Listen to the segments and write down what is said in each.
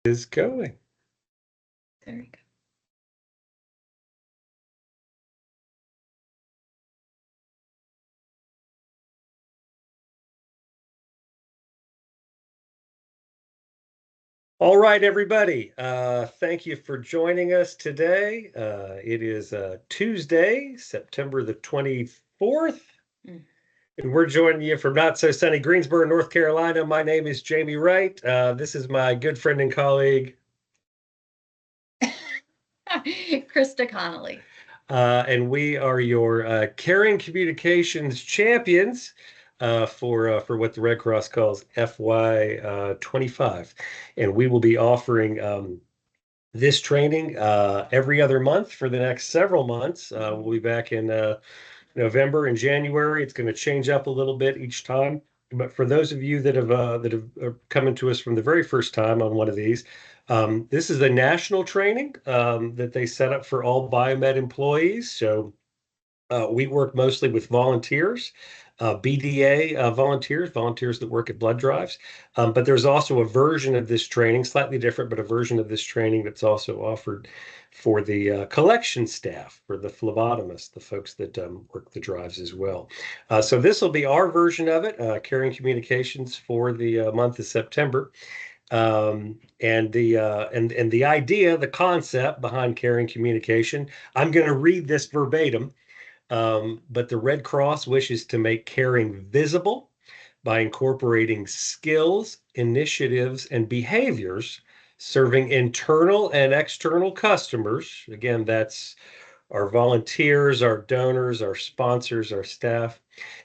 Is going. There we go. All right, everybody. Thank you for joining us today. It is Tuesday, September the 24th, and we're joining you from not so sunny Greensboro, North Carolina. My name is Jamie Wright. This is my good friend and colleague, Krista Connolly. And we are your caring communications champions for what the Red Cross calls FY 25, and we will be offering this training every other month for the next several months. We'll be back in November and January. It's going to change up a little bit each time. But for those of you that have coming to us from the very first time on one of these, this is a national training that they set up for all biomed employees. So we work mostly with volunteers, BDA volunteers that work at blood drives. But there's also a version of this training, slightly different, but a version of this training that's also offered for the collection staff, for the phlebotomists, the folks that work the drives as well. So this will be our version of it, Caring Communications for the month of September. And the idea, the concept behind caring communication, I'm going to read this verbatim. But the Red Cross wishes to make caring visible by incorporating skills, initiatives, and behaviors serving internal and external customers. Again, that's our volunteers, our donors, our sponsors, our staff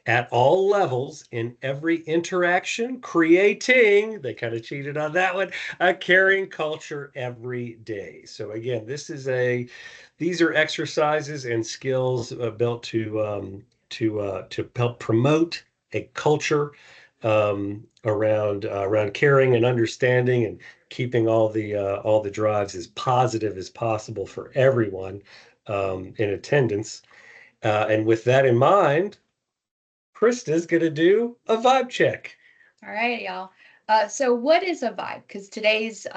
at all levels in every interaction, creating, they kind of cheated on that one, a caring culture every day. So again, these are exercises and skills built to help promote a culture around caring and understanding and keeping all the drives as positive as possible for everyone in attendance. And with that in mind, Krista's going to do a vibe check. All right, y'all. So what is a vibe? Because today's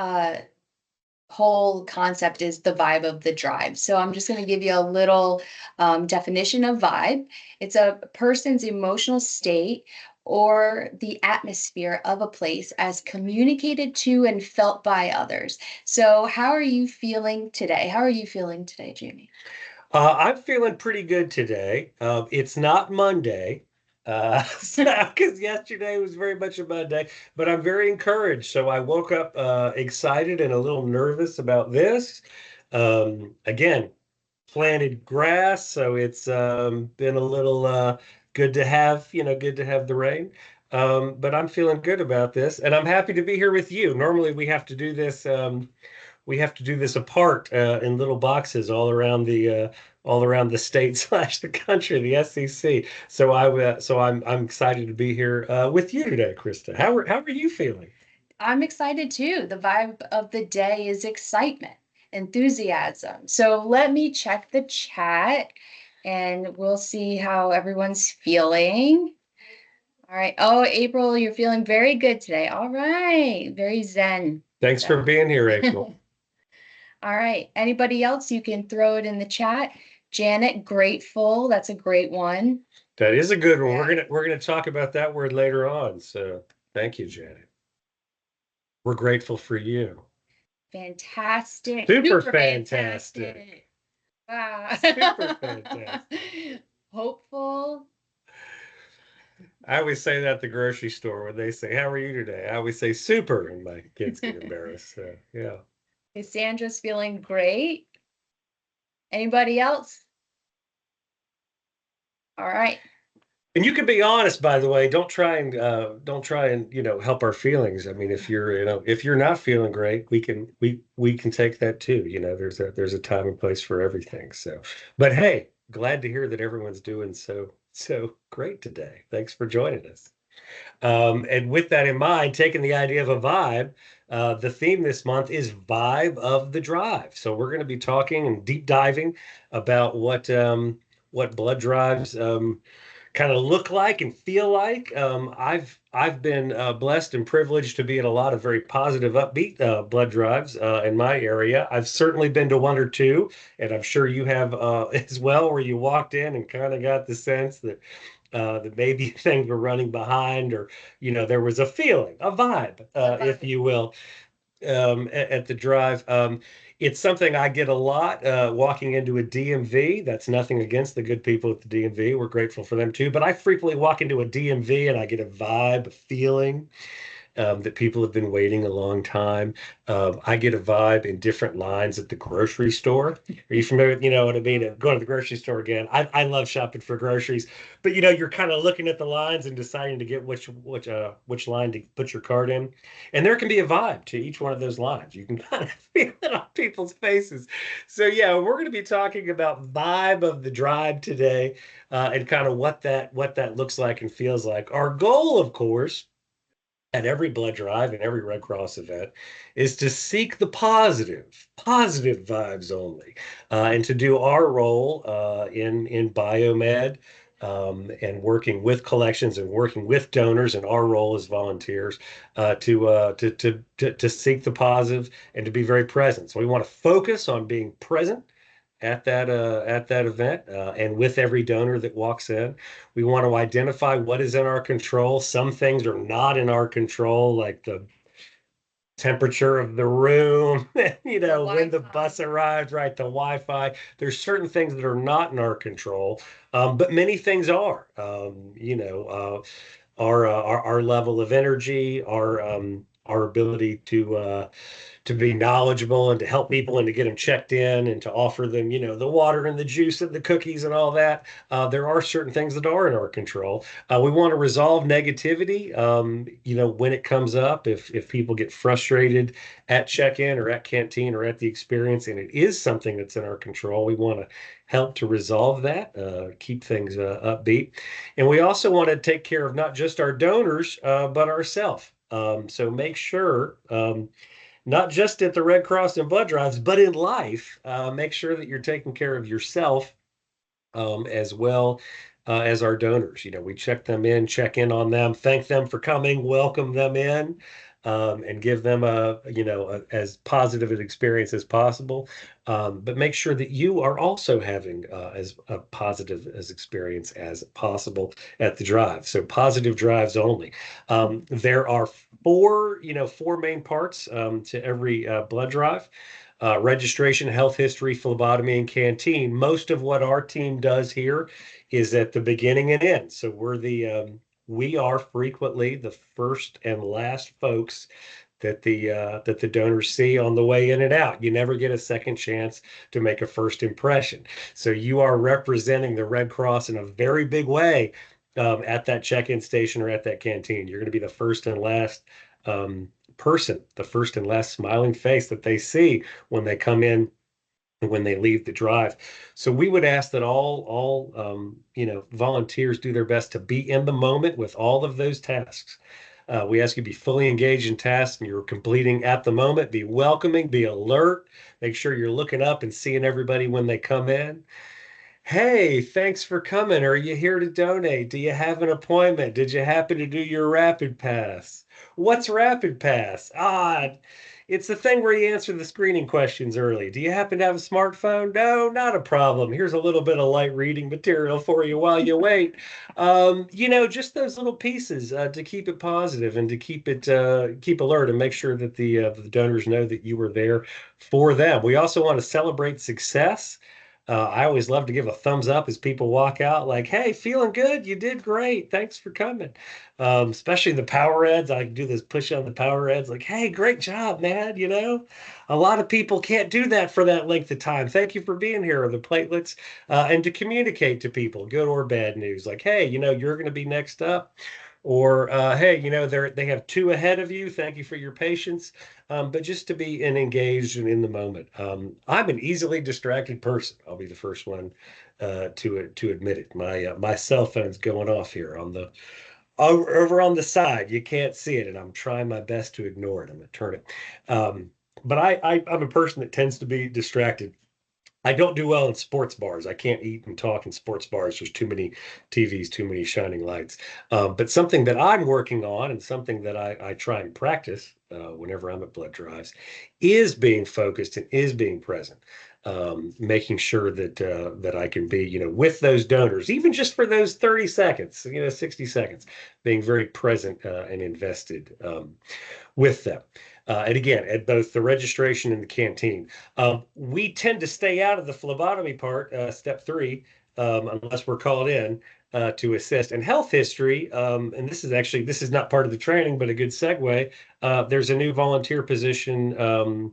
whole concept is the vibe of the drive. So I'm just going to give you a little definition of vibe. It's a person's emotional state or the atmosphere of a place as communicated to and felt by others. So how are you feeling today? How are you feeling today, Jamie? I'm feeling pretty good today. It's not Monday, because yesterday was very much a Monday, but I'm very encouraged. So I woke up excited and a little nervous about this. Again, planted grass, so it's been a little good to have, good to have the rain. But I'm feeling good about this, and I'm happy to be here with you. Normally, we have to do this apart in little boxes all around the state slash the country, the SEC. So I'm excited to be here with you today, Krista. How are you feeling? I'm excited too. The vibe of the day is excitement, enthusiasm. So let me check the chat and we'll see how everyone's feeling. All right. Oh, April, you're feeling very good today. All right. Very zen. Thanks for being here, April. All right. Anybody else? You can throw it in the chat. Janet, grateful. That's a great one. That is a good one. Yeah. We're gonna talk about that word later on. So thank you, Janet. We're grateful for you. Fantastic. Super fantastic. Wow. Super fantastic. Hopeful. I always say that at the grocery store when they say, "How are you today?" I always say super, and my kids get embarrassed. So yeah. Cassandra's feeling great. Anybody else? All right. And you can be honest, by the way. Don't try and help our feelings. I mean, if you're not feeling great, we can take that too. There's a time and place for everything. So, but hey, glad to hear that everyone's doing so great today. Thanks for joining us. And with that in mind, taking the idea of a vibe, the theme this month is Vibe of the Drive. So we're going to be talking and deep diving about what blood drives kind of look like and feel like. I've been blessed and privileged to be at a lot of very positive, upbeat blood drives in my area. I've certainly been to one or two, and I'm sure you have as well, where you walked in and kind of got the sense that maybe things were running behind, or there was a feeling, a vibe, The if vibe. you will, at the drive. It's something I get a lot walking into a DMV. That's nothing against the good people at the DMV. We're grateful for them too. But I frequently walk into a DMV and I get a vibe, a feeling that people have been waiting a long time. I get a vibe in different lines at the grocery store. Are you familiar with, what I mean? Going to the grocery store again. I love shopping for groceries, but you're kind of looking at the lines and deciding to get which line to put your card in. And there can be a vibe to each one of those lines. You can kind of feel it on people's faces. So yeah, we're going to be talking about vibe of the drive today, and kind of what that looks like and feels like. Our goal, of course, at every blood drive and every Red Cross event is to seek the positive vibes only, and to do our role in biomed, and working with collections and working with donors, and our role as volunteers to seek the positive and to be very present. So we want to focus on being present at that event, and with every donor that walks in. We want to identify what is in our control. Some things are not in our control, like the temperature of the room, The when the Wi-Fi. bus arrives, right? The Wi-Fi. There's certain things that are not in our control, but many things are. Our level of energy, our ability to be knowledgeable and to help people and to get them checked in and to offer them, the water and the juice and the cookies and all that. There are certain things that are in our control. We want to resolve negativity, when it comes up. If people get frustrated at check-in or at canteen or at the experience, and it is something that's in our control, we want to help to resolve that, keep things upbeat. And we also want to take care of not just our donors, but ourselves. So make sure, not just at the Red Cross and blood drives, but in life, make sure that you're taking care of yourself, as well as our donors. We check in on them, thank them for coming, welcome them in, and give them as positive an experience as possible. But make sure that you are also having as a positive as experience as possible at the drive. So positive drives only. There are four main parts to every blood drive: registration, health history, phlebotomy, and canteen. Most of what our team does here is at the beginning and end. So we are frequently the first and last folks that the donors see on the way in and out. You never get a second chance to make a first impression. So you are representing the Red Cross in a very big way, at that check-in station or at that canteen. You're going to be the first and last person, the first and last smiling face that they see when they come in and when they leave the drive. So we would ask that all volunteers do their best to be in the moment with all of those tasks. We ask you to be fully engaged in tasks and you're completing at the moment. Be welcoming, be alert. Make sure you're looking up and seeing everybody when they come in. Hey, thanks for coming. Are you here to donate? Do you have an appointment? Did you happen to do your rapid pass? What's rapid pass? It's the thing where you answer the screening questions early. Do you happen to have a smartphone? No, not a problem. Here's a little bit of light reading material for you while you wait. Just those little pieces to keep it positive and to keep alert and make sure that the donors know that you were there for them. We also want to celebrate success. I always love to give a thumbs up as people walk out, like, "Hey, feeling good? You did great. Thanks for coming." Especially the power eds. I do this push on the power eds, like, "Hey, great job, man." A lot of people can't do that for that length of time. Thank you for being here. Or the platelets, and to communicate to people, good or bad news, like, "Hey, you're going to be next up." Or, "Hey, they have two ahead of you. Thank you for your patience." But just to be engaged and in the moment. I'm an easily distracted person. I'll be the first one to admit it. My cell phone's going off here over on the side. You can't see it, and I'm trying my best to ignore it. I'm gonna turn it. But I'm a person that tends to be distracted. I don't do well in sports bars. I can't eat and talk in sports bars. There's too many TVs, too many shining lights. But something that I'm working on and something that I try and practice whenever I'm at blood drives is being focused and is being present. Making sure that I can be, with those donors, even just for those 30 seconds, 60 seconds, being very present and invested with them. And again, at both the registration and the canteen. We tend to stay out of the phlebotomy part, step three, unless we're called in to assist. And health history, and this is not part of the training, but a good segue. There's a new volunteer position,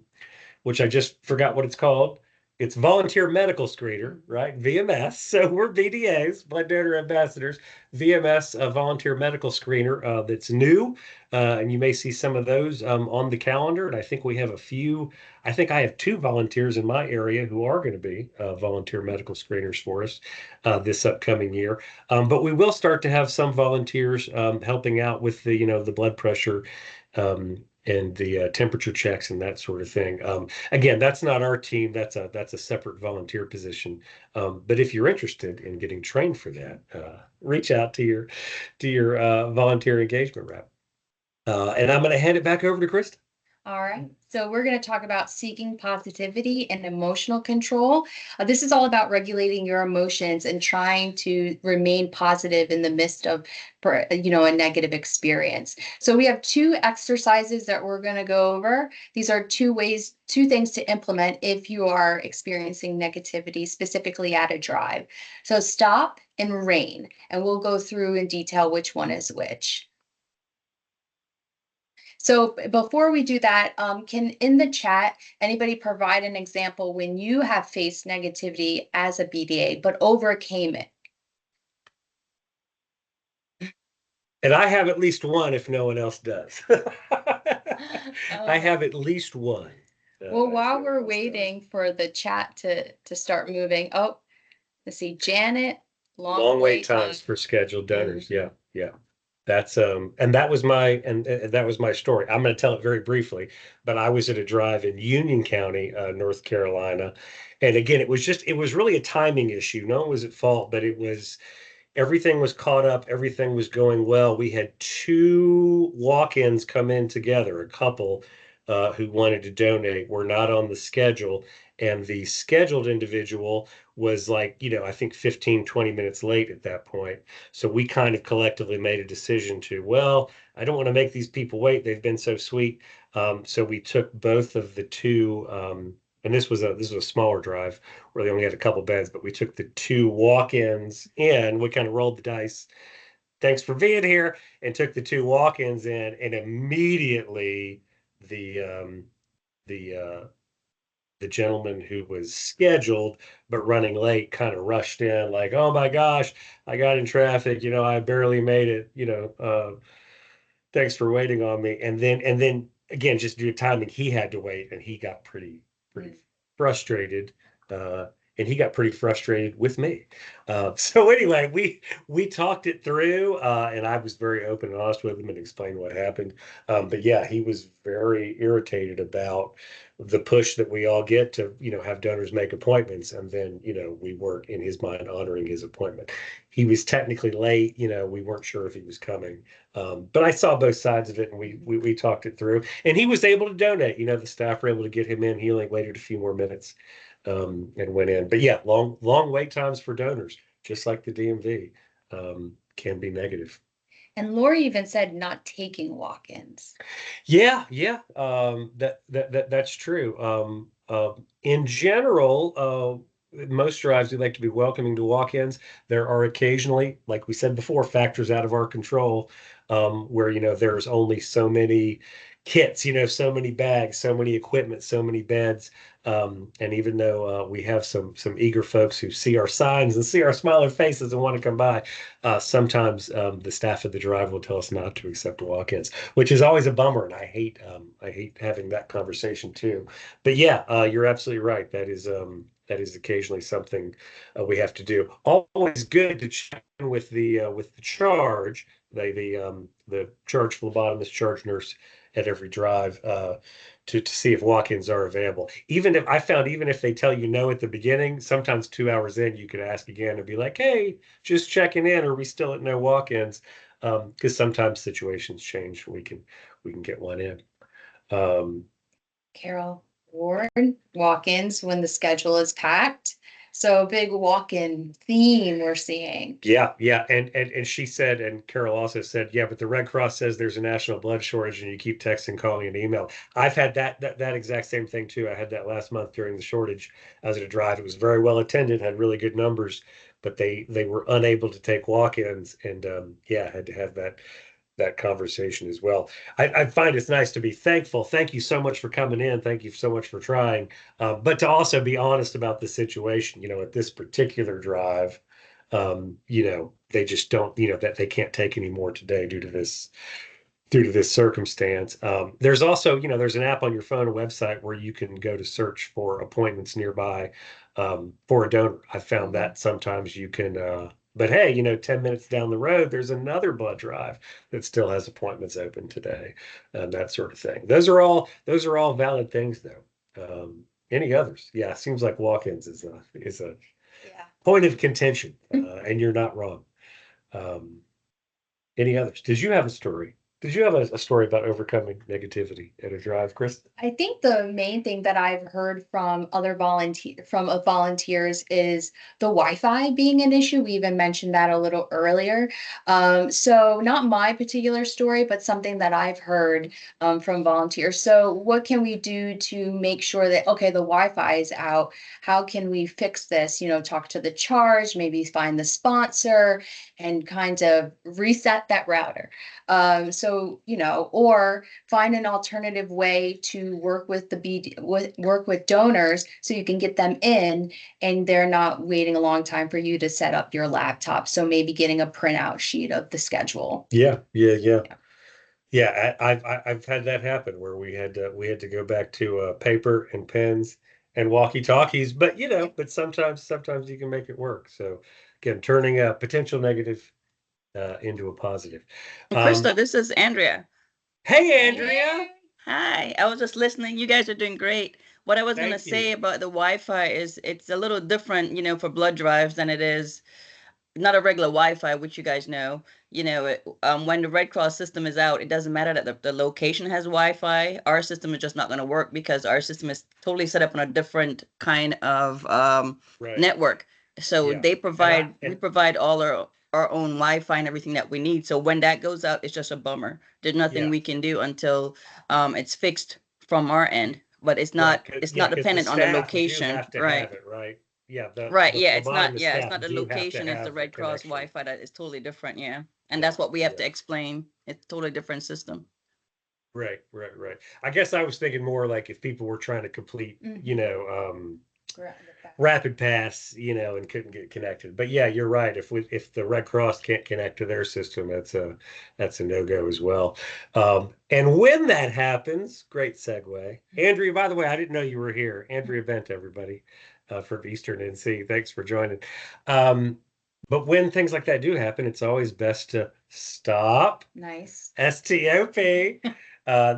which I just forgot what it's called. It's volunteer medical screener, right? VMS. So we're VDAs, blood donor ambassadors. VMS, a volunteer medical screener that's new, and you may see some of those on the calendar. And I think we have a few. I think I have two volunteers in my area who are going to be volunteer medical screeners for us this upcoming year. But we will start to have some volunteers helping out with the blood pressure. And the temperature checks and that sort of thing. Again, that's not our team. That's a separate volunteer position. But if you're interested in getting trained for that, reach out to your volunteer engagement rep. And I'm going to hand it back over to Krista. All right, so we're going to talk about seeking positivity and emotional control. This is all about regulating your emotions and trying to remain positive in the midst of, a negative experience. So we have two exercises that we're going to go over. These are two things to implement if you are experiencing negativity, specifically at a drive. So stop and rain, and we'll go through in detail which one is which. So before we do that, can in the chat, anybody provide an example when you have faced negativity as a BDA, but overcame it? And I have at least one if no one else does. I have at least one. Well, while we're waiting for the chat to start moving, let's see, Janet, long wait times for scheduled donors. Yeah, yeah. That's and that was my story. I'm going to tell it very briefly, but I was at a drive in Union County, North Carolina, and again, it was really a timing issue. No one was at fault, but everything was caught up, everything was going well. We had two walk-ins come in together, a couple who wanted to donate, were not on the schedule, and the scheduled individual was like, I think 15, 20 minutes late at that point. So we kind of collectively made a decision to, well, I don't want to make these people wait. They've been so sweet. So we took both of the two, and this was a smaller drive where they only had a couple beds, but we took the two walk-ins in. We kind of rolled the dice. Thanks for being here, and took the two walk-ins in, and immediately the the gentleman who was scheduled but running late kind of rushed in like, oh my gosh, I got in traffic, I barely made it, thanks for waiting on me. And then again, just due to timing, he had to wait, and he got pretty frustrated. Uh, and he got pretty frustrated with me. So anyway, we talked it through, and I was very open and honest with him and explained what happened. But yeah, he was very irritated about the push that we all get to, have donors make appointments, and then, we weren't, in his mind, honoring his appointment. He was technically late, we weren't sure if he was coming. But I saw both sides of it, and we talked it through, and he was able to donate. The staff were able to get him in. He only waited a few more minutes, and went in. But yeah, long wait times for donors, just like the DMV, can be negative. And Lori even said not taking walk-ins. Yeah, yeah, that's true. In general, most drives we like to be welcoming to walk-ins. There are occasionally, like we said before, factors out of our control, where there's only so many kits, so many bags, so many equipment, so many beds. And even though we have some eager folks who see our signs and see our smiling faces and want to come by, sometimes the staff at the drive will tell us not to accept walk-ins, which is always a bummer, and I hate having that conversation too. But yeah, you're absolutely right. That is occasionally something we have to do. Always good to check in with the charge, the charge phlebotomist, charge nurse, at every drive to see if walk-ins are available. Even if they tell you no at the beginning, sometimes 2 hours in, you could ask again and be like, "Hey, just checking in. Are we still at no walk-ins?" Because sometimes situations change. We can get one in. Um, Carol Ward, walk-ins when the schedule is packed. So a big walk-in theme we're seeing. Yeah, yeah, and she said, and Carol also said, yeah, but the Red Cross says there's a national blood shortage, and you keep texting, calling, and email. I've had that exact same thing too. I had that last month during the shortage. I was at a drive. It was very well attended, had really good numbers, but they were unable to take walk-ins, and yeah, had to have that conversation as well. I find it's nice to be thankful. Thank you so much for coming in. Thank you so much for trying, but to also be honest about the situation. At this particular drive, they just don't, that they can't take any more today due to this circumstance. There's also, there's an app on your phone, a website where you can go to search for appointments nearby for a donor. I found Mhm. that sometimes you can, but hey, 10 minutes down the road, there's another blood drive that still has appointments open today, that sort of thing. Those are all valid things, though. Any others? Yeah, seems like walk-ins is a Yeah. point of contention, and you're not wrong. Um, any others? Did you have a story? Did you have a story about overcoming negativity at a drive, Chris? I think the main thing that I've heard from volunteers is the Wi-Fi being an issue. We even mentioned that a little earlier. So not my particular story, but something that I've heard from volunteers. So what can we do to make sure that, okay, the Wi-Fi is out? How can we fix this? Talk to the charge, maybe find the sponsor and kind of reset that router. Or find an alternative way to work with work with donors so you can get them in and they're not waiting a long time for you to set up your laptop. So maybe getting a printout sheet of the schedule. Yeah, yeah, yeah, Yeah. yeah. I've had that happen where we had to go back to paper and pens and walkie-talkies, but Yeah. but sometimes you can make it work. So again, turning a potential negative into a positive. Um, Krista, this is Andrea. hey, Andrea, Hey. Hi, I was just listening. You guys are doing great. What I was gonna thank you. say about the Wi-Fi is it's a little different, for blood drives than it is not a regular Wi-Fi, which you guys know. When the Red Cross system is out, it doesn't matter that the location has Wi-Fi. Our system is just not going to work because our system is totally set up on a different kind of Right. network. So Yeah. And I we and provide all our own Wi-Fi and everything that we need. So when that goes out, it's just a bummer. There's nothing yeah, we can do until it's fixed from our end. But it's right. not it's Yeah, not because the dependent on the staff do location, have to have right? it, right? Yeah, the Right, the yeah, Lamont and the it's staff not the do have to location, it's the have the Red Cross connection. Wi-Fi that is totally different, yeah. And Yeah, that's what we have to yeah. explain. It's totally different system. Right, right, right. I guess I was thinking more like if people were trying to complete, Mhm. rapid pass, and couldn't get connected. But yeah, you're right. If the Red Cross can't connect to their system, that's a no-go as well. And when that happens, great segue. Andrea, by the way, I didn't know you were here. Andrea Bent, everybody, from Eastern NC. Thanks for joining. Um, but when things like that do happen, it's always best to stop. Nice. STOP.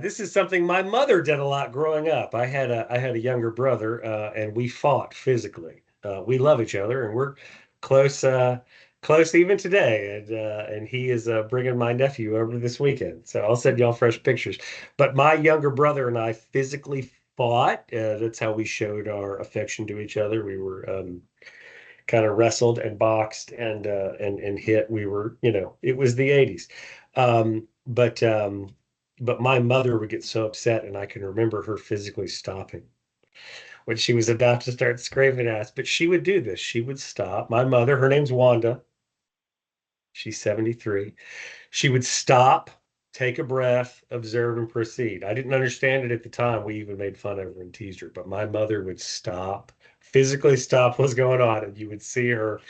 This is something my mother did a lot growing up. I had a younger brother, and we fought physically. We love each other, and we're close, close even today. And he is bringing my nephew over this weekend, so I'll send y'all fresh pictures. But my younger brother and I physically fought. That's how we showed our affection to each other. We were kind of wrestled and boxed and hit. It was the 80s. But my mother would get so upset, and I can remember her physically stopping when she was about to start screaming at us. But she would do this. She would stop. My mother, her name's Wanda. She's 73. She would stop, take a breath, observe, and proceed. I didn't understand it at the time. We even made fun of her and teased her. But my mother would stop, physically stop what's going on, and you would see her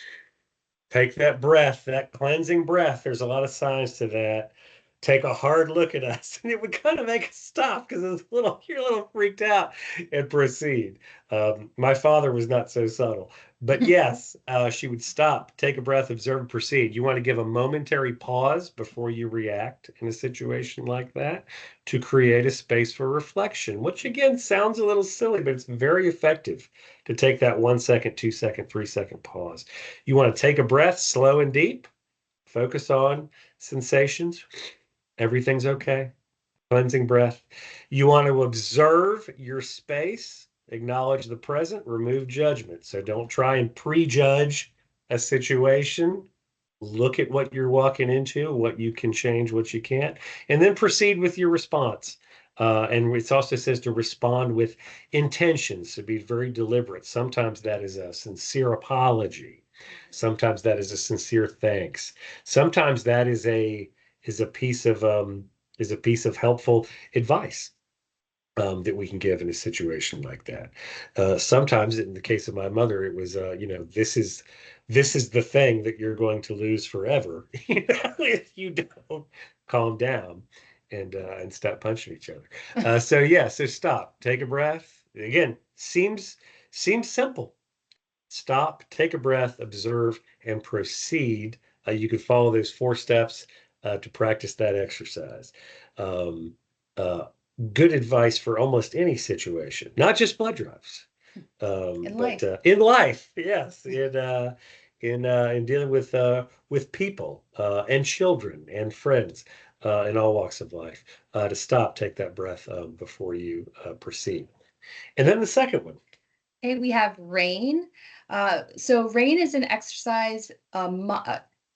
take that breath, that cleansing breath. There's a lot of signs to that. Take a hard look at us, and it would kind of make us stop because you're a little freaked out, and proceed. My father was not so subtle, But yes, she would stop, take a breath, observe, and proceed. You want to give a momentary pause before you react in a situation like that to create a space for reflection, which again sounds a little silly, but it's very effective to take that 1 second, 2 second, 3 second pause. You want to take a breath, slow and deep, focus on sensations. Everything's okay. Cleansing breath. You want to observe your space, acknowledge the present, remove judgment. So don't try and prejudge a situation. Look at what you're walking into, what you can change, what you can't, and then proceed with your response. And it also says to respond with intentions, to be very deliberate. Sometimes that is a sincere apology. Sometimes that is a sincere thanks. Sometimes that is a piece of helpful advice that we can give in a situation like that. Sometimes, in the case of my mother, it was, this is the thing that you're going to lose forever, if you don't calm down and stop punching each other. So stop, take a breath. Again, seems simple. Stop, take a breath, observe, and proceed. You could follow those 4 steps to practice that exercise. Um, uh, Good advice for almost any situation, not just blood drives, In but life. In life, yes, in dealing with people and children and friends in all walks of life. To stop, take that breath before you proceed. And then the second one. Okay, we have rain. So rain is an exercise,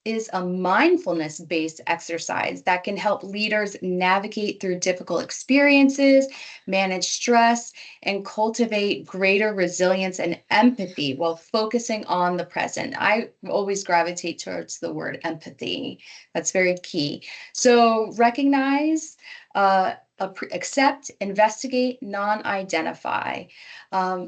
is a mindfulness-based exercise that can help leaders navigate through difficult experiences, manage stress, and cultivate greater resilience and empathy while focusing on the present. I always gravitate towards the word empathy. That's very key. So recognize, accept, investigate, non-identify.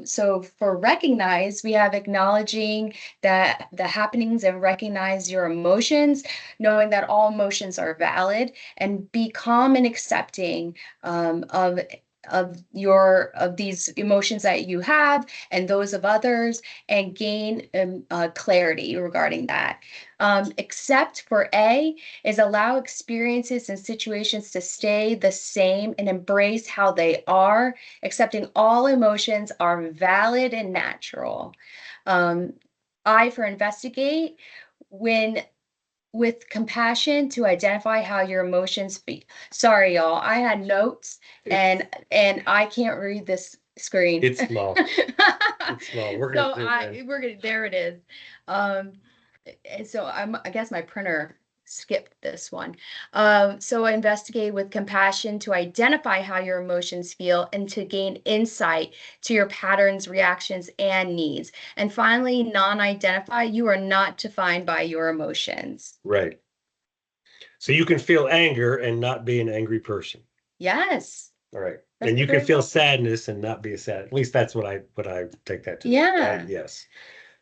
So for recognize, we have acknowledging that the happenings and recognize your emotions, knowing that all emotions are valid, and be calm and accepting of these emotions that you have and those of others, and gain clarity regarding that. Accept for A is allow experiences and situations to stay the same and embrace how they are, accepting all emotions are valid and natural. I for investigate, when with compassion to identify how your emotions feel. Sorry, y'all. I had notes and I can't read this screen. It's small. It's small. We're gonna zoom in. We're gonna there it is. And so I guess my printer skipped this one. So investigate with compassion to identify how your emotions feel and to gain insight to your patterns, reactions, and needs. And finally, non-identify, you are not defined by your emotions. Right. So you can feel anger and not be an angry person. Yes. All right. That's And you can very feel well. sadness and not be a sad. At least that's what I take that to be, Yeah. right? Yes.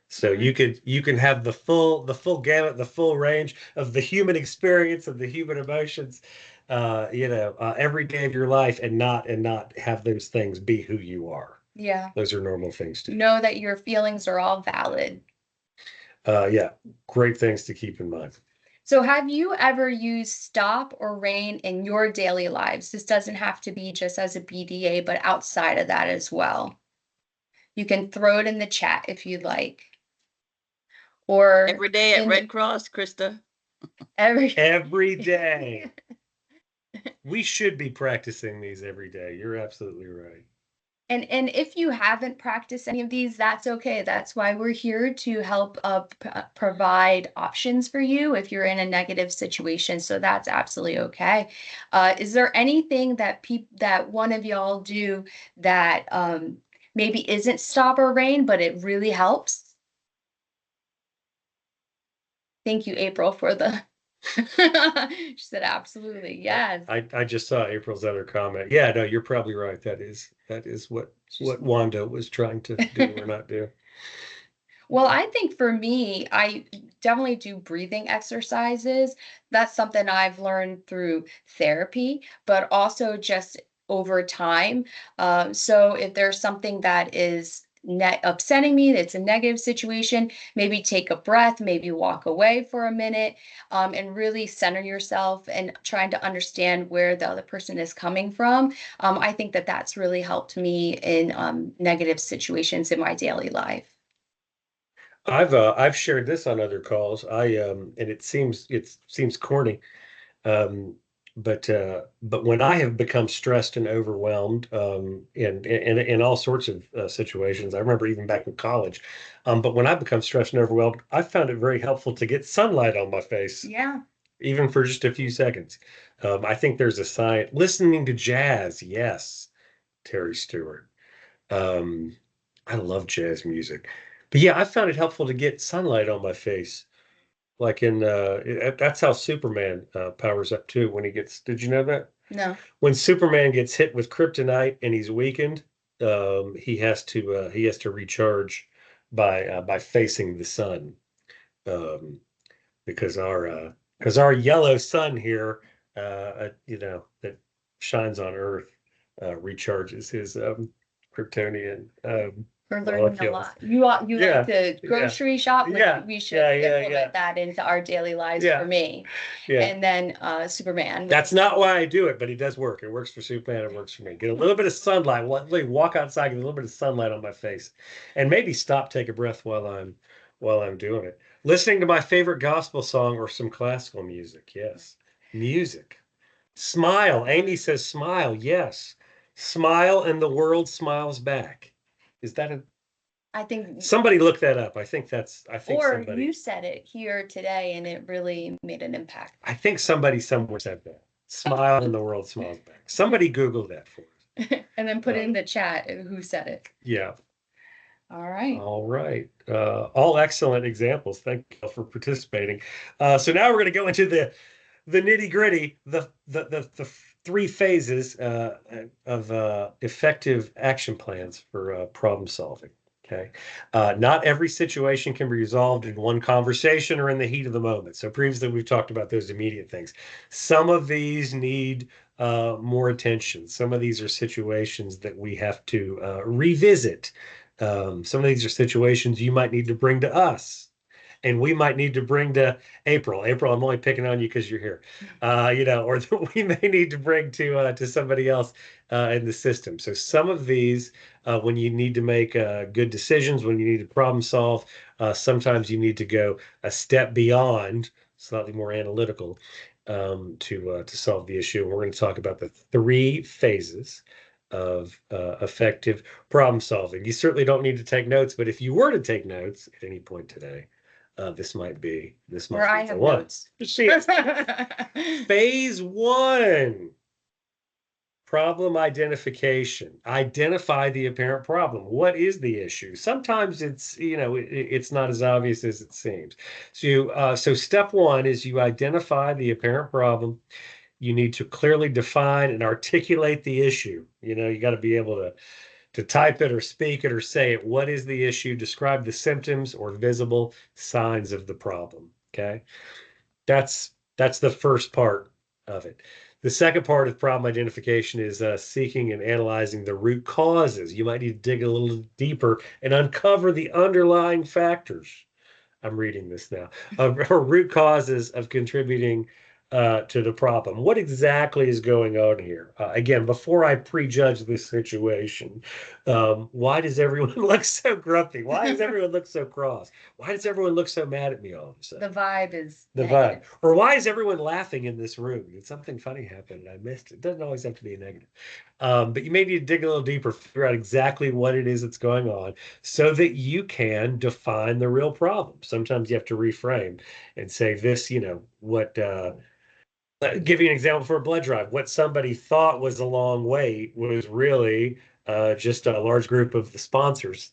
So you can have the full gamut, the full range of the human experience of the human emotions, every day of your life, and not have those things be who you are. Yeah. Those are normal things to do. Know that your feelings are all valid. Yeah, great things to keep in mind. So have you ever used stop or rain in your daily lives? This doesn't have to be just as a BDA, but outside of that as well. You can throw it in the chat if you'd like. Or Every day at Red Cross, Krista. Every day. We should be practicing these every day. You're absolutely right. And if you haven't practiced any of these, that's okay. That's why we're here to help provide options for you if you're in a negative situation. So that's absolutely okay. Is there anything that one of y'all do that maybe isn't stop or rain, but it really helps? Thank you, April, for the she said absolutely. Yes. I just saw April's other comment. Yeah, no, you're probably right. That is what Wanda was trying to do or not do. Well, I think for me, I definitely do breathing exercises. That's something I've learned through therapy, but also just over time. So if there's something that is upsetting me, it's a negative situation, maybe take a breath, maybe walk away for a minute, and really center yourself and trying to understand where the other person is coming from. I think that that's really helped me in negative situations in my daily life. I've shared this on other calls. And it seems corny. Um, but when I have become stressed and overwhelmed, in all sorts of situations, I remember even back in college. But when I become stressed and overwhelmed, I found it very helpful to get sunlight on my face, Yeah. even for just a few seconds. I think there's a sign. Listening to jazz, yes, Terry Stewart. Um, I love jazz music, but yeah, I found it helpful to get sunlight on my face. Like that's how Superman powers up too when he gets, did you know that? No. When Superman gets hit with kryptonite and he's weakened, he has to recharge by facing the sun. Um, because our yellow sun here, that shines on Earth, recharges his Kryptonian We're learning a molecules. lot. You like Yeah, to yeah, grocery shop? Like yeah, we should yeah, yeah, yeah, implement that into our daily lives for yeah, me. yeah. And then Superman. That's not why I do it, but it does work. It works for Superman. It works for me. Get a little bit of sunlight. Walk outside, get a little bit of sunlight on my face, and maybe stop, take a breath while I'm doing it. Listening to my favorite gospel song or some classical music. Yes, music. Smile. Amy says smile. Yes, smile, and the world smiles back. Is that a I think, somebody look that up? I think or somebody. you said it here today and it really made an impact. I think somebody somewhere said that. Smile and the world smiles back. Somebody Google that for us. And then put it in the chat who said it. Yeah. All right. All right. All excellent examples. Thank you for participating. So now we're going to go into the nitty gritty, the three phases of effective action plans for problem solving. Okay. Not every situation can be resolved in one conversation or in the heat of the moment. So previously we've talked about those immediate things. Some of these need more attention. Some of these are situations that we have to revisit. Some of these are situations you might need to bring to us, and we might need to bring to April. April, I'm only picking on you because you're here, or we may need to bring to somebody else in the system. So some of these, when you need to make good decisions, when you need to problem solve, sometimes you need to go a step beyond, slightly more analytical, to solve the issue. And we're going to talk about the three phases of effective problem solving. You certainly don't need to take notes, but if you were to take notes at any point today, this might be Where I the have one. notes. Phase one, problem identification. Identify the apparent problem. What is the issue? Sometimes it's not as obvious as it seems. So step one is you identify the apparent problem. You need to clearly define and articulate the issue. You got to be able to type it or speak it or say it. What is the issue? Describe the symptoms or visible signs of the problem. Okay. That's the first part of it. The second part of problem identification is seeking and analyzing the root causes. You might need to dig a little deeper and uncover the underlying factors. I'm reading this now, or root causes of contributing to the problem. What exactly is going on here? Again, before I prejudge this situation, why does everyone look so grumpy? Why does everyone look so cross? Why does everyone look so mad at me all of a sudden? The vibe is The negative. vibe. Or why is everyone laughing in this room? Did something funny happen and I missed it? It doesn't always have to be a negative. But you may need to dig a little deeper, figure out exactly what it is that's going on so that you can define the real problem. Sometimes you have to reframe and say this, give you an example for a blood drive. What somebody thought was a long wait was really just a large group of the sponsors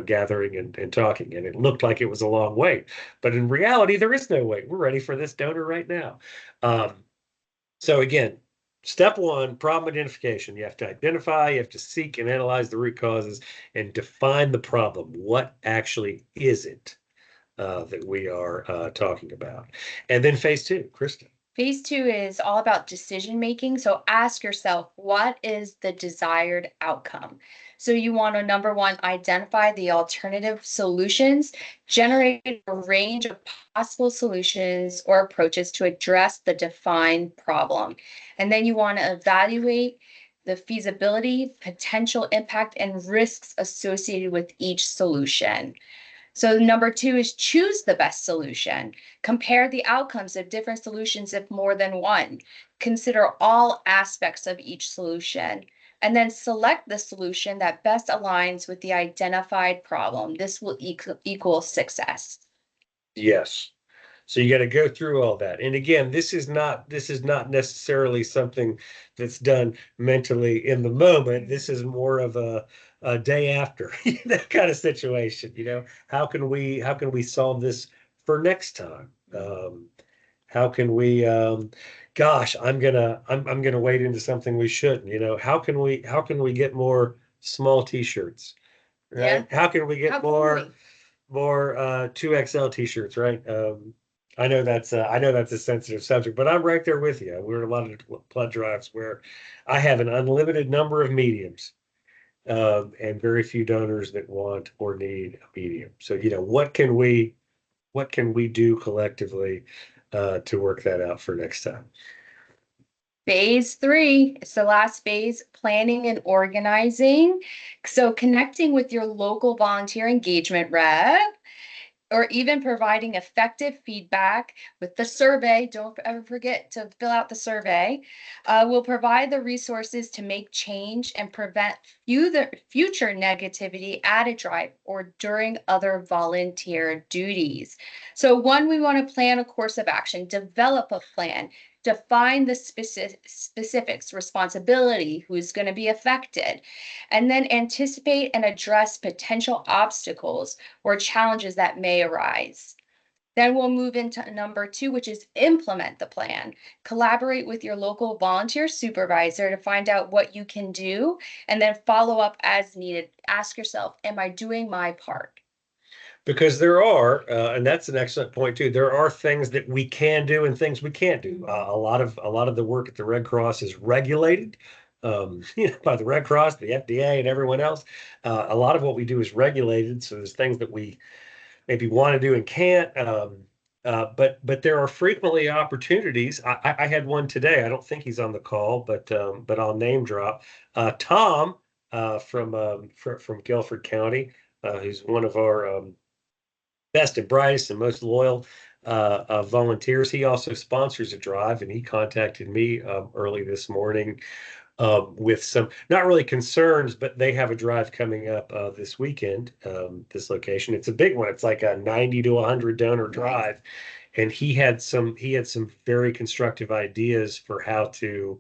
gathering and talking. And it looked like it was a long wait. But in reality, there is no wait. We're ready for this donor right now. So again, step one, problem identification. You have to identify, you have to seek and analyze the root causes and define the problem. What actually is it that we are talking about? And then phase two, Kristen. Phase 2 is all about decision making. So ask yourself, what is the desired outcome? So you want to, number one, identify the alternative solutions, generate a range of possible solutions or approaches to address the defined problem. And then you want to evaluate the feasibility, potential impact, and risks associated with each solution. So number two is choose the best solution. Compare the outcomes of different solutions if more than one. Consider all aspects of each solution. And then select the solution that best aligns with the identified problem. This will equal success. Yes. So you got to go through all that. And again, this is not necessarily something that's done mentally in the moment. This is more of a day after that kind of situation. How can we solve this for next time? How can we gosh, I'm gonna wade into something we shouldn't, how can we get more small t-shirts, Yeah. right? How can we How get can more we? more 2XL t-shirts, right? I know that's a sensitive subject, but I'm right there with you. We're in a lot of blood drives where I have an unlimited number of mediums, and very few donors that want or need a medium. So, what can we do collectively to work that out for next time? Phase 3, it's the last phase, planning and organizing. So connecting with your local volunteer engagement rep, or even providing effective feedback with the survey. Don't ever forget to fill out the survey. Will provide the resources to make change and prevent future negativity at a drive or during other volunteer duties. So, one, we want to plan a course of action, develop a plan, define the specifics, responsibility, who's going to be affected, and then anticipate and address potential obstacles or challenges that may arise. Then we'll move into number 2, which is implement the plan. Collaborate with your local volunteer supervisor to find out what you can do, and then follow up as needed. Ask yourself, am I doing my part? Because there are, and that's an excellent point too. There are things that we can do and things we can't do. A lot of the work at the Red Cross is regulated, by the Red Cross, the FDA, and everyone else. A lot of what we do is regulated, so there's things that we maybe want to do and can't. But there are frequently opportunities. I had one today. I don't think he's on the call, but I'll name drop Tom from Guilford County, who's one of our best and brightest and most loyal volunteers. He also sponsors a drive, and he contacted me early this morning with some not really concerns, but they have a drive coming up this weekend. This location, it's a big one. It's like a 90 to 100 donor drive, and he had some very constructive ideas for how to,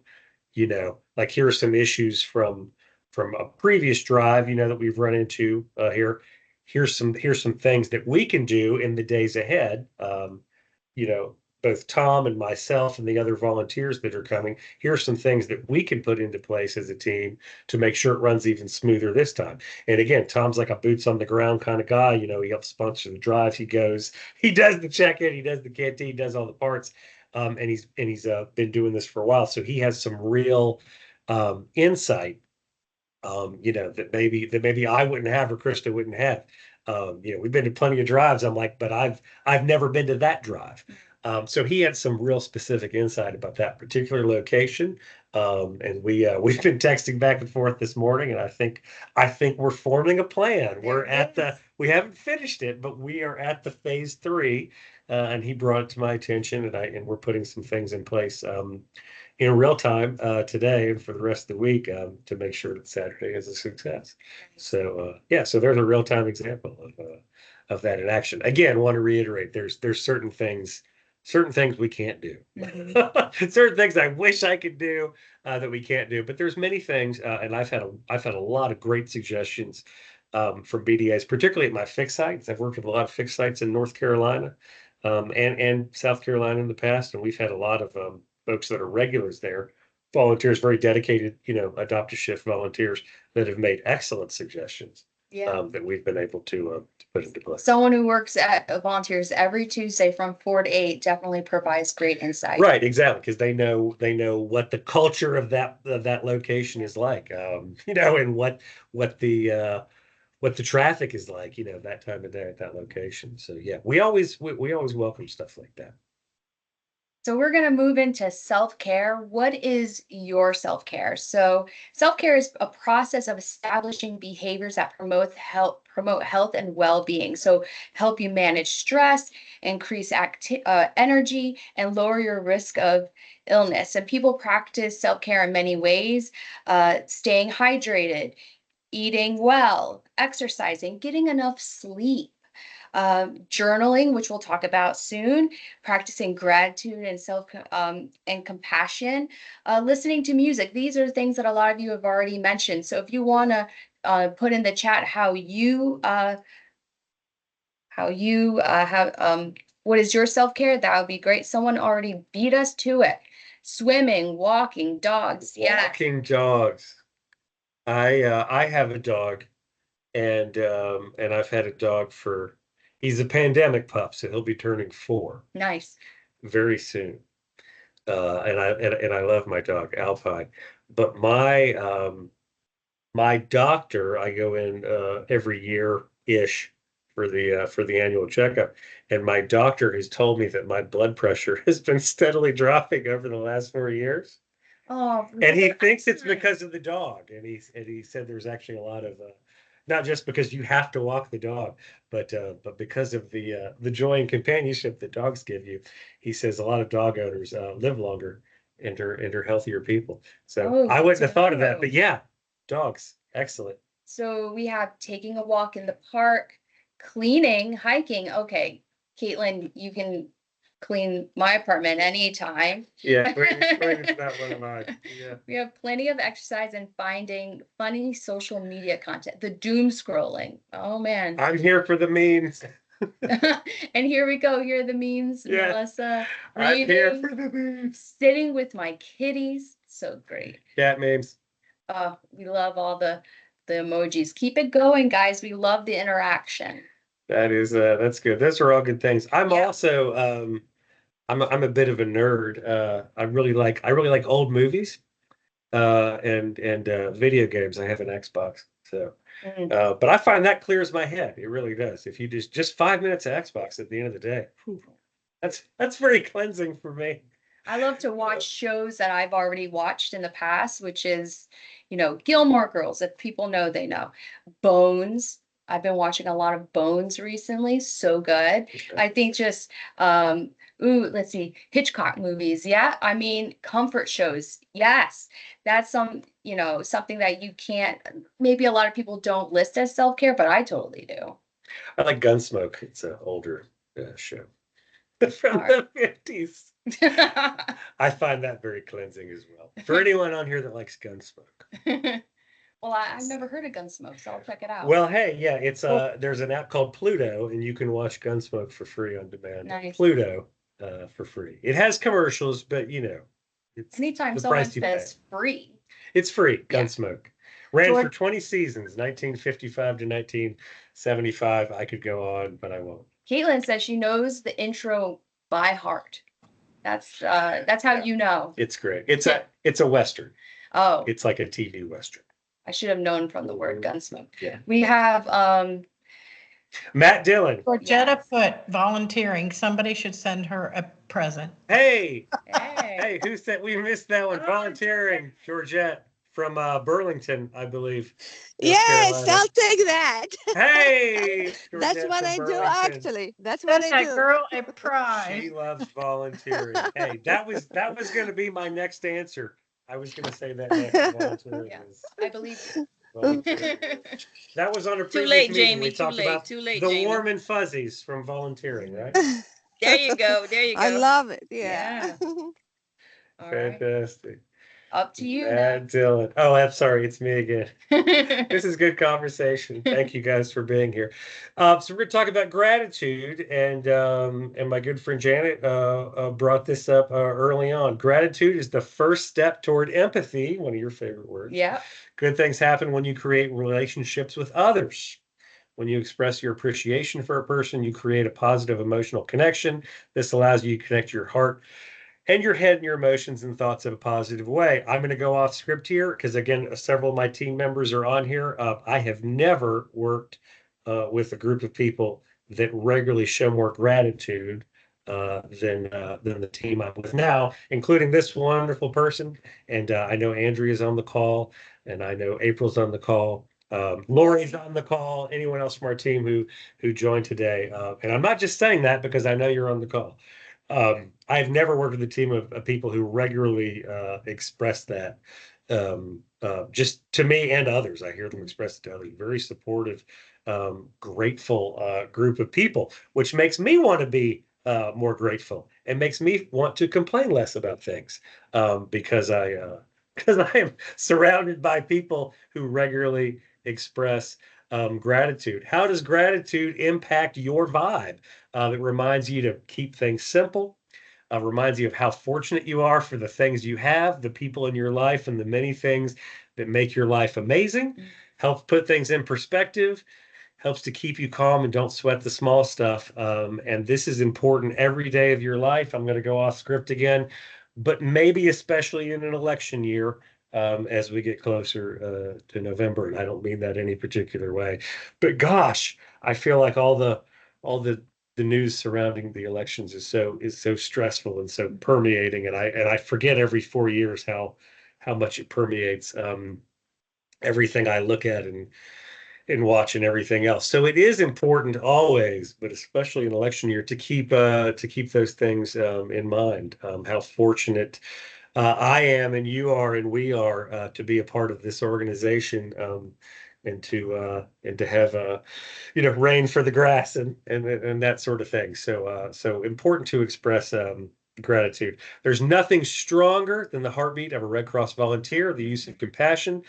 like, here are some issues from a previous drive, that we've run into here. Here's some things that we can do in the days ahead. You know, both Tom and myself and the other volunteers that are coming, here's some things that we can put into place as a team to make sure it runs even smoother this time. And again, Tom's like a boots on the ground kind of guy. He helps sponsor the drive. He does the check-in, he does the canteen, he does all the parts. And he's been doing this for a while. So he has some real insight, that maybe I wouldn't have or Krista wouldn't have. We've been to plenty of drives. I'm like, but I've never been to that drive. So he had some real specific insight about that particular location. And we've been texting back and forth this morning, and I think we're forming a plan. We haven't finished it, but we are at the phase 3. And he brought it to my attention, and we're putting some things in place in real time today and for the rest of the week, to make sure that Saturday is a success. So so there's a real time example of that in action. Again, want to reiterate, there's certain things we can't do. Certain things I wish I could do that we can't do, but there's many things, and I've had a lot of great suggestions from BDAs, particularly at my fixed sites. I've worked with a lot of fixed sites in North Carolina, and South Carolina in the past, and we've had a lot of folks that are regulars there, volunteers, very dedicated, adopt a shift volunteers that have made excellent suggestions. that we've been able to put into place. Someone who works at volunteers every Tuesday from 4 to 8 definitely provides great insight. Right, exactly, because they know what the culture of that location is like, and what the traffic is like, that time of day at that location. So yeah, we always welcome stuff like that. So we're going to move into self-care. What is your self-care? So self-care is a process of establishing behaviors that promote health and well-being. So help you manage stress, increase energy, and lower your risk of illness. And people practice self-care in many ways, staying hydrated, eating well, exercising, getting enough sleep, journaling, which we'll talk about soon, practicing gratitude and and compassion, listening to music. These are things that a lot of you have already mentioned. So if you want to put in the chat how you have what is your self-care, that would be great. Someone already beat us to it. Swimming, walking, dogs. Yeah. Walking dogs. I have a dog, and I've had a dog he's a pandemic pup, so he'll be turning 4 Nice. very soon. And I love my dog Alpine, but my doctor, I go in every year ish for the annual checkup, and my doctor has told me that my blood pressure has been steadily dropping over the last 4 years. Oh, And he thinks it's because of the dog. And he said there's actually a lot of not just because you have to walk the dog, but because of the joy and companionship that dogs give you. He says a lot of dog owners live longer and are healthier people. So I wouldn't have thought of that, but yeah, dogs, excellent. So we have taking a walk in the park, cleaning, hiking. Okay, Caitlin, you can clean my apartment anytime. Yeah, cleaning's not one of mine. Yeah. We have plenty of exercise and finding funny social media content. The doom scrolling. Oh man. I'm here for the memes. And here we go. Here are the memes. Yeah. Melissa, I'm here reading, for the memes. sitting with my kitties. So great. Cat memes. We love all the emojis. Keep it going, guys. We love the interaction. That's good. Those are all good things. I'm Yeah. also I'm a bit of a nerd. I really like old movies and video games. I have an Xbox, so but I find that clears my head. It really does. If you just 5 minutes of Xbox at the end of the day, whew, that's very cleansing for me. I love to watch shows that I've already watched in the past, which is, Gilmore Girls. If people know, they know. Bones. I've been watching a lot of Bones recently. So good. Okay. I think just, let's see, Hitchcock movies. Yeah. I mean, comfort shows. Yes. That's something that you can't, maybe a lot of people don't list as self-care, but I totally do. I like Gunsmoke. It's an older show from the 50s. I find that very cleansing as well. For anyone on here that likes Gunsmoke. Well, I've never heard of Gunsmoke, so I'll check it out. Well, hey, yeah, it's there's an app called Pluto, and you can watch Gunsmoke for free on demand. Nice. Pluto, for free. It has commercials, but it's anytime the someone price you pay. says free. It's free. Yeah. Gunsmoke ran George- for 20 seasons, 1955 to 1975. I could go on, but I won't. Caitlin says she knows the intro by heart. That's how you know. It's great. It's a Western. Oh, It's like a TV Western. I should have known from the word Gunsmoke. Yeah. We have Matt Dillon. Georgetta Foot volunteering. Somebody should send her a present. Hey, hey. hey, who said we missed that one? Volunteering, Georgette from Burlington, I believe. North Yes, Carolina. I'll take that. Hey, That's Georgette what from I do, Burlington. actually. That's what Send I that do. girl a She prize. loves volunteering. Hey, that was going to be my next answer. I was going to say that next. Volunteering Yeah. is I believe you. volunteering. That was on a previous late, meeting. Jamie, We too talked late, about too late, the Jamie. warm and fuzzies from volunteering, right? There you go. There you go. I love it. Yeah. All right. Fantastic. Up to you now. Matt Dillon. Oh, I'm sorry. It's me again. This is good conversation. Thank you guys for being here. So we're going to talk about gratitude, and my good friend Janet brought this up early on. Gratitude is the first step toward empathy, one of your favorite words. Yeah. Good things happen when you create relationships with others. When you express your appreciation for a person, you create a positive emotional connection. This allows you to connect your heart and your head and your emotions and thoughts in a positive way. I'm going to go off script here because, again, several of my team members are on here. I have never worked with a group of people that regularly show more gratitude than the team I'm with now, including this wonderful person. And I know Andrea's on the call, and I know April's on the call. Lori's on the call. Anyone else from our team who joined today? And I'm not just saying that because I know you're on the call. I've never worked with a team of people who regularly express that. Just to me and others, I hear them express it to others. Very supportive, grateful group of people, which makes me want to be more grateful and makes me want to complain less about things because because I am surrounded by people who regularly express gratitude. How does gratitude impact your vibe? It reminds you to keep things simple, reminds you of how fortunate you are for the things you have, the people in your life, and the many things that make your life amazing. Helps put things in perspective, helps to keep you calm and don't sweat the small stuff. And this is important every day of your life. I'm going to go off script again, but maybe especially in an election year. As we get closer to November, and I don't mean that any particular way, but gosh, I feel like all the news surrounding the elections is so stressful and so permeating, and I forget every 4 years how much it permeates everything I look at and watch and everything else. So it is important always, but especially in election year, to keep those things in mind. How fortunate I am, and you are, and we are to be a part of this organization, and to have rain for the grass and that sort of thing. So important to express gratitude. There's nothing stronger than the heartbeat of a Red Cross volunteer. The use of compassion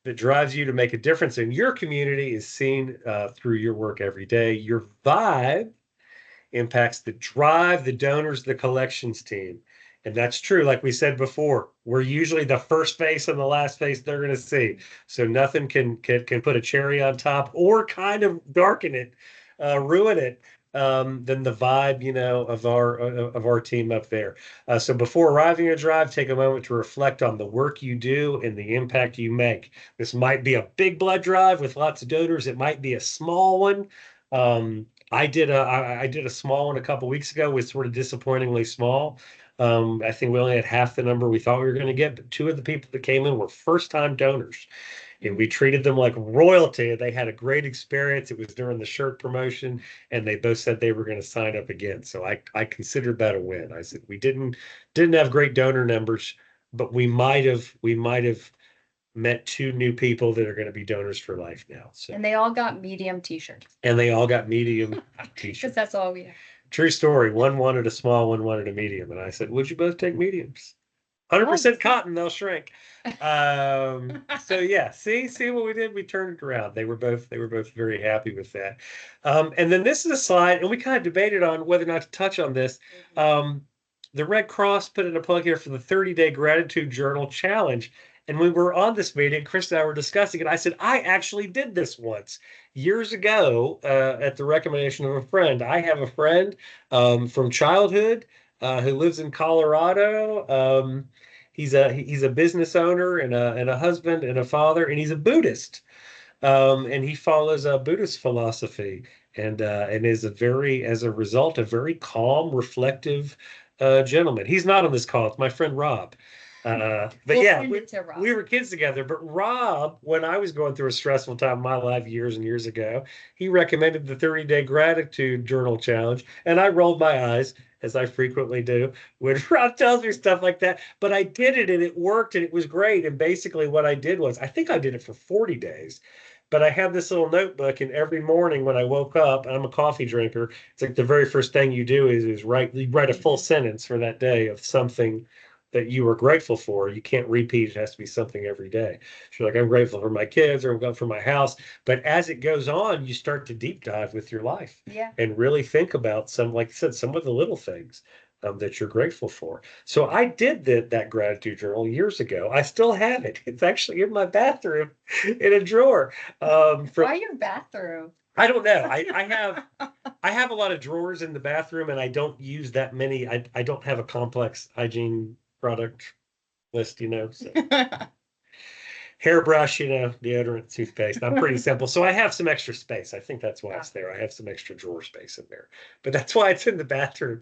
that drives you to make a difference in your community is seen through your work every day. Your vibe impacts the drive, the donors, the collections team. And that's true. Like we said before, we're usually the first face and the last face they're going to see. So nothing can put a cherry on top or kind of darken it, ruin it, than the vibe, of our team up there. So before arriving at Drive, take a moment to reflect on the work you do and the impact you make. This might be a big blood drive with lots of donors. It might be a small one. I did a small one a couple weeks ago. It was sort of disappointingly small. I think we only had half the number we thought we were going to get, but two of the people that came in were first-time donors, and we treated them like royalty. They had a great experience. It was during the shirt promotion, and they both said they were going to sign up again. So I considered that a win. I said we didn't have great donor numbers, but we might have met two new people that are going to be donors for life now. So And they all got medium t-shirts and they all got medium t-shirts. because that's all we have. True story. One wanted a small, one wanted a medium. And I said, would you both take mediums? 100% cotton, they'll shrink. So yeah, see what we did? We turned it around. They were both very happy with that. And then this is a slide, and we kind of debated on whether or not to touch on this. The Red Cross put in a plug here for the 30-day gratitude journal challenge. And when we were on this meeting, Chris and I were discussing it. I said, I actually did this once years ago at the recommendation of a friend. I have a friend from childhood who lives in Colorado. He's a business owner and a husband and a father, and he's a Buddhist. And he follows a Buddhist philosophy and is as a result, a very calm, reflective gentleman. He's not on this call. It's my friend Rob. But yeah, we were kids together. But Rob, when I was going through a stressful time in my life years and years ago, he recommended the 30-day gratitude journal challenge. And I rolled my eyes, as I frequently do, when Rob tells me stuff like that. But I did it and it worked and it was great. And basically what I did was, I think I did it for 40 days. But I had this little notebook, and every morning when I woke up, and I'm a coffee drinker, it's like the very first thing you do is write a full sentence for that day of something that you were grateful for. You can't repeat. It has to be something every day. So you're like, I'm grateful for my kids, or I'm grateful for my house. But as it goes on, you start to deep dive with your life. Yeah. And really think about like I said, some of the little things that you're grateful for. So I did that gratitude journal years ago. I still have it. It's actually in my bathroom in a drawer. Why your bathroom? I don't know. I have a lot of drawers in the bathroom, and I don't use that many. I don't have a complex hygiene product list, So hairbrush, deodorant, toothpaste. I'm pretty simple. So I have some extra space. I think that's why it's there. I have some extra drawer space in there. But that's why it's in the bathroom.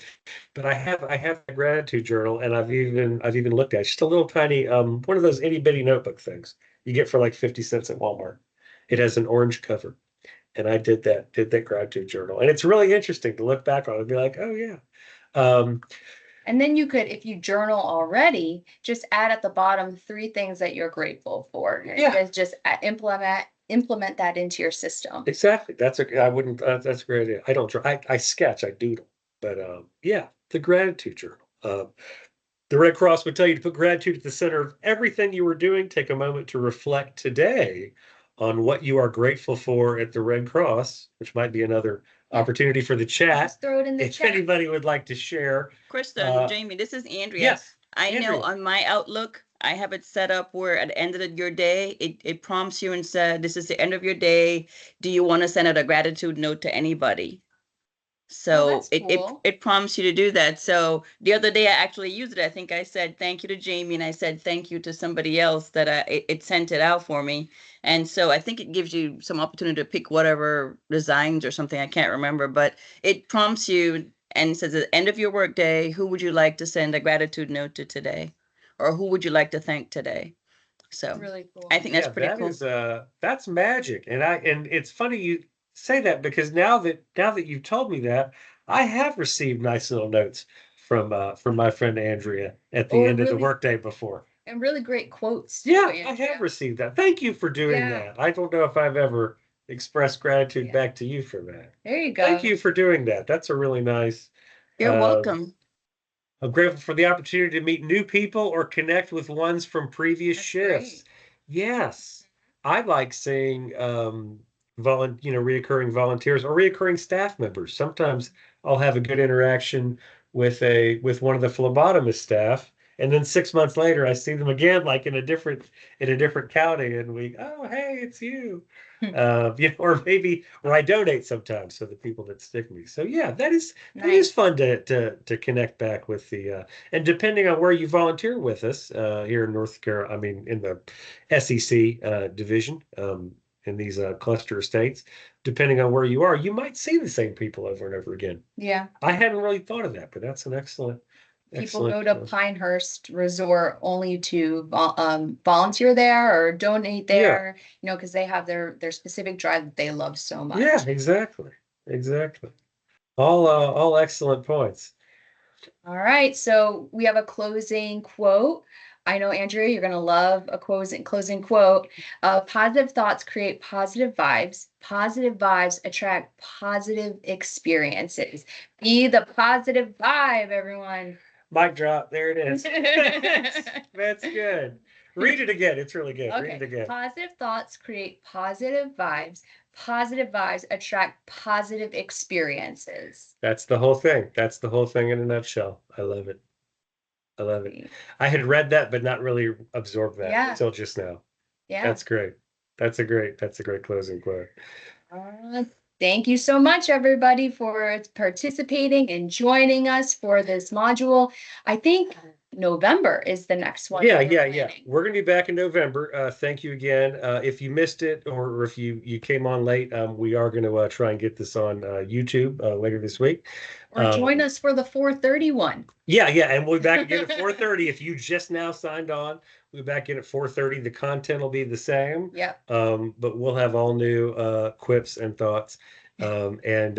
But I have a gratitude journal, and I've even looked at it. It's just a little tiny one of those itty bitty notebook things you get for like 50 cents at Walmart. It has an orange cover. And I did that gratitude journal. And it's really interesting to look back on and be like, oh yeah. Um, And then you could, if you journal already, just add at the bottom 3 things that you're grateful for. Yeah. Just implement that into your system. exactly. That's a great idea. I don't draw, I sketch, I doodle. But yeah, the gratitude journal. The Red Cross would tell you to put gratitude at the center of everything you were doing. Take a moment to reflect today on what you are grateful for at the Red Cross, which might be another opportunity for the chat. Just throw it in the If chat. anybody would like to share. Kristen, Jamie, this is Andrea. Yes. I know Andrea. on my Outlook, I have it set up where at the end of your day, it prompts you and said, this is the end of your day. Do you want to send out a gratitude note to anybody? So that's cool. it prompts you to do that. So the other day I actually used it. I think I said thank you to Jamie and I said thank you to somebody else that it sent it out for me. And so I think it gives you some opportunity to pick whatever designs or something. I can't remember, but it prompts you and says at the end of your workday, who would you like to send a gratitude note to today? Or who would you like to thank today? So Really cool. I think that's pretty cool. That's magic. And it's funny you say that because now that you've told me that, I have received nice little notes from my friend Andrea at the end of the workday before. And really great quotes. Yeah, I have received that. Thank you for doing that. I don't know if I've ever expressed gratitude back to you for that. There you go. Thank you for doing that. That's a really nice. You're welcome. I'm grateful for the opportunity to meet new people or connect with ones from previous shifts. Yes, I like seeing reoccurring volunteers or reoccurring staff members. Sometimes I'll have a good interaction with one of the phlebotomist staff, and then 6 months later I see them again, like in a different county, and oh hey, it's you. Or I donate sometimes to the people that stick me. So yeah, that is fun to connect back with the and depending on where you volunteer with us here in North Carolina, I mean in the SEC division in these cluster states, depending on where you are, you might see the same people over and over again. Yeah. I hadn't really thought of that, but that's an excellent. People go to Pinehurst Resort only to volunteer there or donate there, because they have their specific drive that they love so much. Yeah, exactly. All excellent points. All right, so we have a closing quote. I know, Andrea, you're going to love a closing quote. Positive thoughts create positive vibes. Positive vibes attract positive experiences. Be the positive vibe, everyone. Mic drop. There it is. That's good. Read it again. It's really good. Okay. Read it again. Positive thoughts create positive vibes. Positive vibes attract positive experiences. That's the whole thing. That's the whole thing in a nutshell. I love it. I had read that, but not really absorbed that until just now. Yeah. That's great. That's a great closing quote. Thank you so much, everybody, for participating and joining us for this module. I think November is the next one. Yeah. We're going to be back in November. Thank you again. If you missed it or if you came on late, we are going to try and get this on YouTube later this week. Or join us for the 4:30 one. Yeah, and we'll be back again at 4:30. If you just now signed on, we'll be back in at 4:30. The content will be the same. Yeah. But we'll have all new quips and thoughts and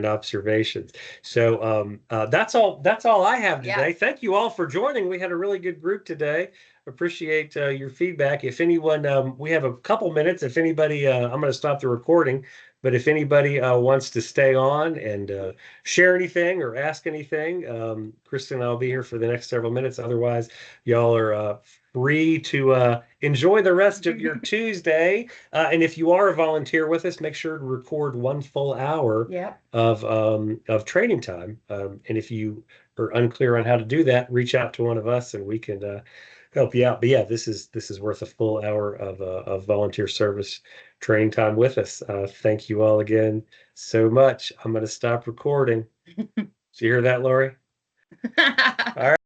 observations. So that's all I have today. Yeah. Thank you all for joining. We had a really good group today. Appreciate your feedback. If anyone, we have a couple minutes. If anybody, I'm going to stop the recording. But if anybody wants to stay on and share anything or ask anything, Kristen and I will be here for the next several minutes. Otherwise, y'all are free to enjoy the rest of your Tuesday. And if you are a volunteer with us, make sure to record 1 full hour of training time. And if you are unclear on how to do that, reach out to one of us and we can help you out. But yeah, this is worth a full hour of volunteer service training time with us. Thank you all again so much. I'm going to stop recording. Did you hear that, Lori? All right.